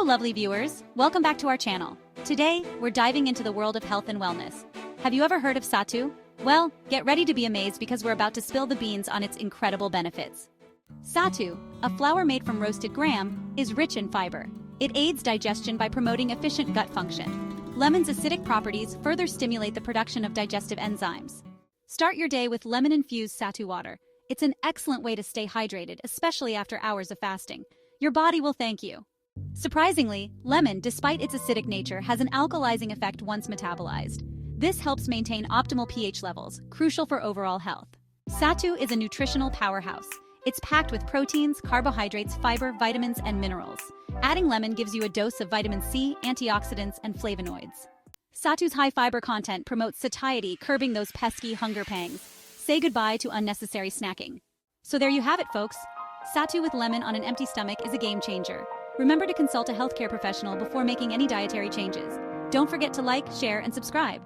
lovely viewers. Welcome back to our channel. Today, we're diving into the world of health and wellness. Have you ever heard of Sattu? Well, get ready to be amazed because we're about to spill the beans on its incredible benefits. Sattu, a flour made from roasted gram, is rich in fiber. It aids digestion by promoting efficient gut function. Lemon's acidic properties further stimulate the production of digestive enzymes. Start your day with lemon-infused Sattu water. It's an excellent way to stay hydrated, especially after hours of fasting. Your body will thank you. Surprisingly, lemon, despite its acidic nature, has an alkalizing effect once metabolized. This helps maintain optimal pH levels, crucial for overall health. Sattu is a nutritional powerhouse. It's packed with proteins, carbohydrates, fiber, vitamins, and minerals. Adding lemon gives you a dose of vitamin C, antioxidants, and flavonoids. Sattu's high fiber content promotes satiety, curbing those pesky hunger pangs. Say goodbye to unnecessary snacking. So there you have it, folks. Sattu with lemon on an empty stomach is a game changer. Remember to consult a healthcare professional before making any dietary changes. Don't forget to like, share, and subscribe.